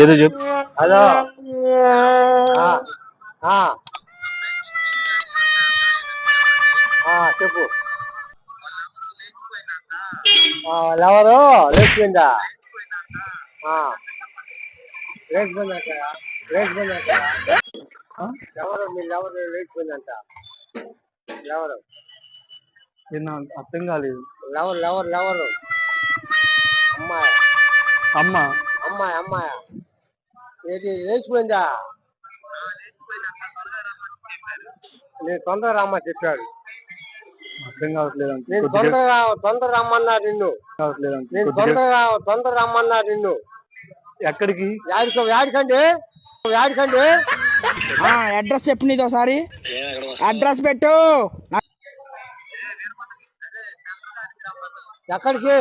ఏదో చెప్పు. హలో. చెప్పు. ఎవరు లేచిపోయిందా? లేచిపోయిందంట. లేచిపోయిందంట. ఎవరు మీరు ఎవరు లేచిపోయిందంట? ఎవరు అర్థం కాలేదు. ఎవరు ఎవరు ఎవరు? అమ్మాయి అమ్మ అమ్మాయి అమ్మాయి ఏది లేచిపోయిందా? నేను తొందర రమ్మ చెప్పాడు. అర్థం కావట్లేదు. నేను తొందర రమ్మన్నాడు నిన్ను. నేను తొందర రమ్మన్నాడు నిన్ను. ఎక్కడికి? యాడికండి యాడికండి? అడ్రస్ చెప్పు నీది ఒకసారి. అడ్రస్ పెట్టు. ఎక్కడికి?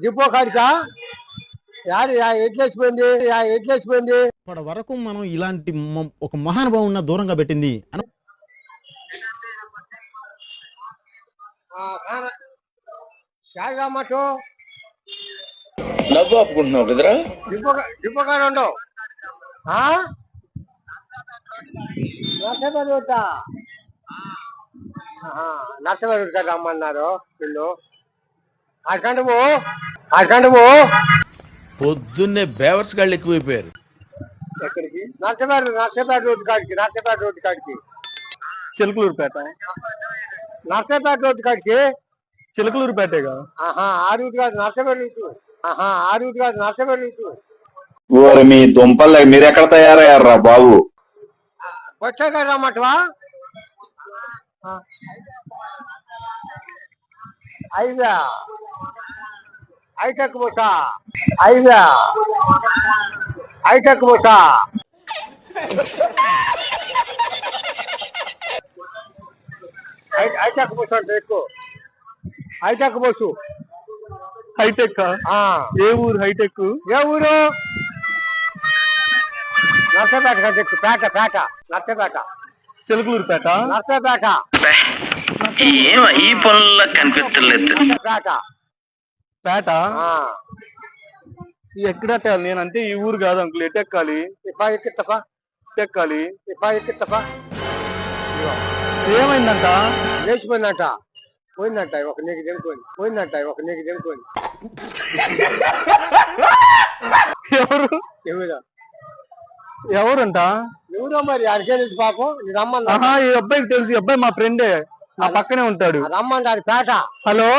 డిపో కాడికా? ఎట్లేసిపోయింది? ఎట్లేసిపోయింది? ఇప్పటి వరకు మనం ఇలాంటి ఒక మహానుభావున్న దూరంగా పెట్టింది నవ్వు ఆపుకుంటున్నావు కదరా? డిపో కాడ ఉండవు. నర్సపేట కాడ రమ్మన్నారు వీళ్ళు. అడకండి పొద్దున్నే బేవర్స్ గాళ్ళు ఎక్కువైపోయారు. ఎక్కడికి? నర్సపేట రోడ్డు కాడికి. చిలకలూరుపేట. నర్సపేట రోడ్డు కాడికి. చిలకలూరుపేటగా? ఆ రూట్ కాదు, నర్సపేట రూట్. ఓరి మీ దుంపల్ మీరెక్కడ తయారయ్యారా బాబు? వచ్చాక రమ్మటవా? ఐదా ఐటెక్ పోతా. ఐటెక్ పోతా. హైటెక్ బస్సు అంటే ఎక్కువ. Hitech bus. హైటెక్? ఏ ఊరు హైటెక్? ఏ ఊరు? నర్సపేట కంటే ఎక్కువ. పేట నర్సపేట. చిలకలూరుపేట. నర్సపేట. ఈ పనుల్లో కనిపించలేదు. పేట ఎక్కడట? నేనంటే ఈ ఊరు కాదు అంకుల్. ఎటు ఎక్కాలి? ఎక్కాలి. ఏమైందంట? లేచిపోయిందంట. పోయిందంట ఒక నీకు తెలుసుకొని. ఎవరంట? ఎవరో మరి అడిగే తెలుసు పాపం. రమ్మన్నా. ఈ అబ్బాయికి తెలుసు. ఈ అబ్బాయి మా ఫ్రెండే, నా పక్కనే ఉంటాడు. రమ్మంటాడు పేట. హలో,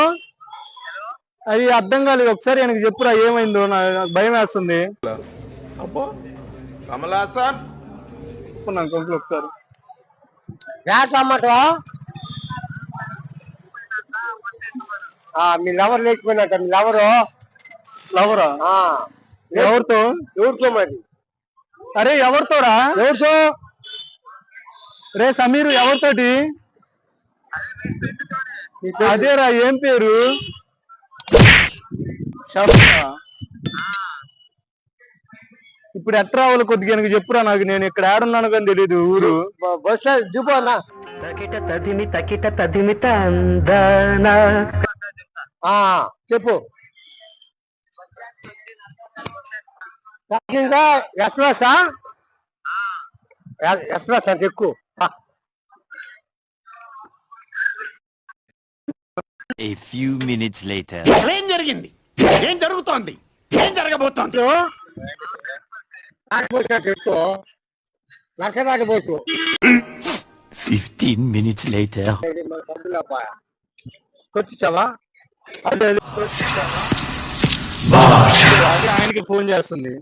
అది అర్థం కాలేదు. ఒకసారి ఆయనకి చెప్పురా ఏమైందో, నాకు భయం వేస్తుంది. ఒకసారి పేట రమ్మంటవా? మీ లవర్ లేచిపోయినట్ట. మీ లవరా? ఎవరితో మరి? అరే ఎవరితోరా? ఎవరితో? రే సమీరు, ఎవరితోటి? అదేరా, ఏం పేరు? ఇప్పుడు ఎట్లా రావాలి? కొద్దిగా எனக்கு చెప్పురా. నాకు నేను ఇక్కడ ఆడున్నాను కానీ తెలీదు ఊరు. చెప్పు. ఎక్స్ప్రెస్ అంటే ఎక్కువ. A few minutes later. ఏం జరిగింది? ఏం జరుగుతోంది? ఏం జరగబోతోంది? ఎక్కువ. నర్సపేట పోసు. 15 minutes later. కొట్టించావా? ఆయనకి ఫోన్ చేస్తుంది.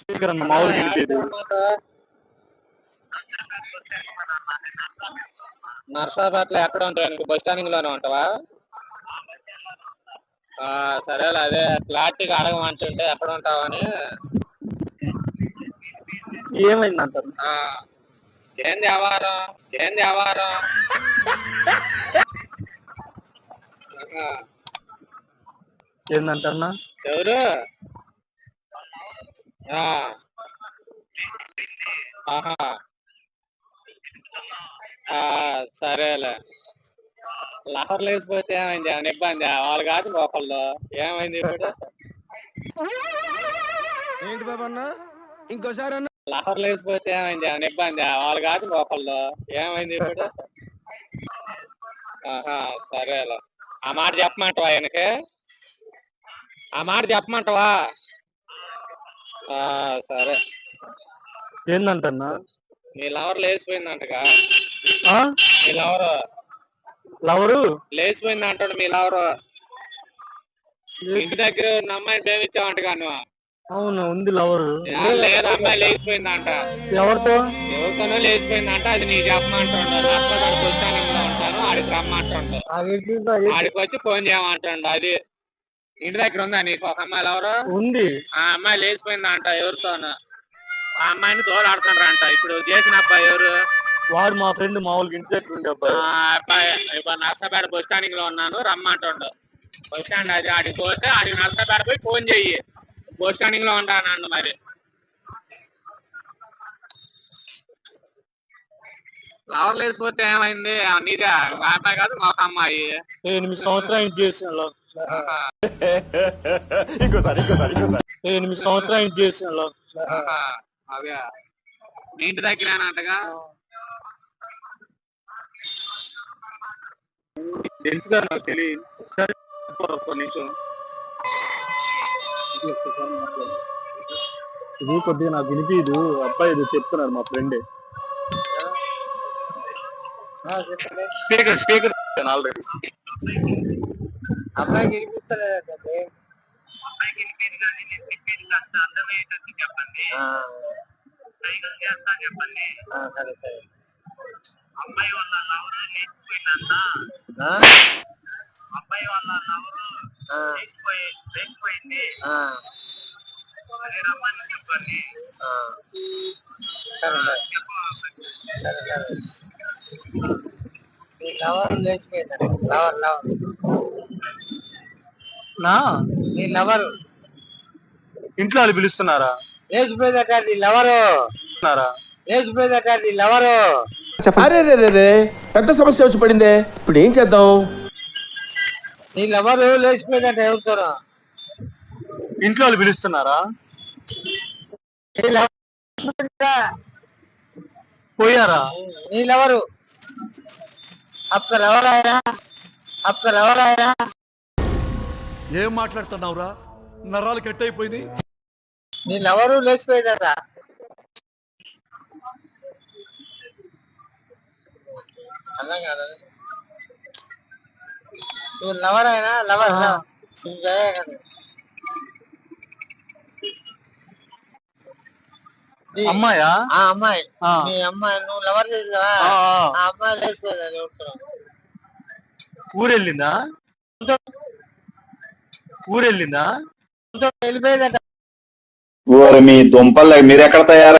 స్పీకర్ అన్న మా ఊరికి వెళ్ళలేదు. నర్సాపేటలో ఎక్కడ ఉంటావు? బస్ స్టాండింగ్ లోనే ఉంటావా? సరేలే, అదే క్లారిటీగా అడగమంటుంటే ఎక్కడ ఉంటావని. ఏమైందంటారు? ఏంది వ్యవహారం? ఏందంటన్నా? ఎవరు? సరేలే. లవర్లు వేసిపోతే ఏమైంది? ఏమైనా ఇబ్బంది? వాళ్ళు కాదు ఒకళ్ళు. ఏమైంది ఇప్పుడు? ఏంటి బాబు అన్న ఇంకోసారి అన్న లవర్లు వేసిపోతే ఏమైంది, ఏమైనా ఇబ్బంది వాళ్ళు కాదు లోపల్లో ఏమైంది ఇప్పుడు? ఆహా సరేలే, ఆ మాట చెప్పమంటావా ఆయనకి? ఆ మాట చెప్పమంటావా? సరే. ఏందంటన్నా? నీ లవర్ లేచిపోయిందంటగా. ఆ? మీ లవరు లవరు లేచిపోయింది అంటాడు. మీ లవరు ఇంటి దగ్గర ఉన్న అమ్మాయిని ప్రేమించావంటగా నువ్వు? అవును, ఉంది లవరు. లేదు, అమ్మాయి లేచిపోయిందంట. ఎవరితో? ఎవరితోనో లేచిపోయిందంట. అది నీకు చెప్పమంటుండు. నష్టపడి పుస్తకానికి ఉంటాను, ఆడికి రమ్మంటుండు. ఆడికి వచ్చి ఫోన్ చేయమంటుండు. అది ఇంటి దగ్గర ఉందా నీకు ఒక అమ్మాయి లవరు? ఉంది. ఆ అమ్మాయి లేచిపోయిందంట ఎవరితోనో. ఆ అమ్మాయిని తోలాడుతున్నారంట. ఇప్పుడు చేసిన అబ్బాయి ఎవరు? వాడు మా ఫ్రెండ్, మామూలుగా ఇంటి దగ్గర ఉండే అబ్బాయి. అబ్బాయి ఇప్పుడు నష్టపేట బస్ స్టాండింగ్ లో ఉన్నాను రమ్మంటుండు. బస్ స్టాండ్ అది ఆడికి పోతే ఆడికి నష్టపేట పోయి ఫోన్ చెయ్యి. బస్ స్టాండింగ్ లో ఉంటాను మరి. లవర్ లేకపోతే ఏమైంది? నీదే మా అమ్మాయి కాదు, మా అమ్మాయి. 8 సంవత్సరాలు చేసిన 8 సంవత్సరాలు చేసిన అదే మీ ఇంటి దగ్గరేనంటగా. తెలుసుగా, నాకు తెలియదు. ఇది కొద్దిగా నాకు వినిపించదు. అబ్బాయి ఇది చెప్తున్నాడు మా ఫ్రెండ్. Speaker already. అబ్బాయికి వినిపిస్తలేదండి. సరే సరే. అమ్మాయి వాళ్ళ లవరు లేచిపోయిందంట. అమ్మాయి వాళ్ళ లవరు లేచిపోయింది. అదే రమ్మని చెప్పండి. నీ లవర్ లేచిపోయిందండి. లవర్ నా నీ లవరు ఇంట్లో వాళ్ళు పిలుస్తున్నారా? లేచిపోయిందట నీ లవరు. లేచిపోయిందట నీ లవరు. అరే రే పెద్ద సమస్య వచ్చి పడిందే, ఇప్పుడు ఏం చేద్దాం? నీ లవరు లేచిపోయిందట ఎవరితోనో. ఇంట్లో వాళ్ళు పిలుస్తున్నారా? నీ లవర్ పోయారా? నీ లవరు అప్ప లవర్ ఆయనా. ఏం మాట్లాడుతున్నావురా? నరాలు కట్ అయిపోయింది. నీ లవరు లేచిపోయిందట. అర్థం కాదు. నువ్వు లవర్ అయినా లవర్ అమ్మాయా? ఆ అమ్మాయి నీ అమ్మాయి నువ్వు లవర్ చేసినావా? ఆ అమ్మాయి లేచిపోయిందని చెప్తున్నావు. ఊరెళ్ళిందా? వెళ్ళిపోయిందట. ఓరి మీ దుంపలు మీరెక్కడ తయారు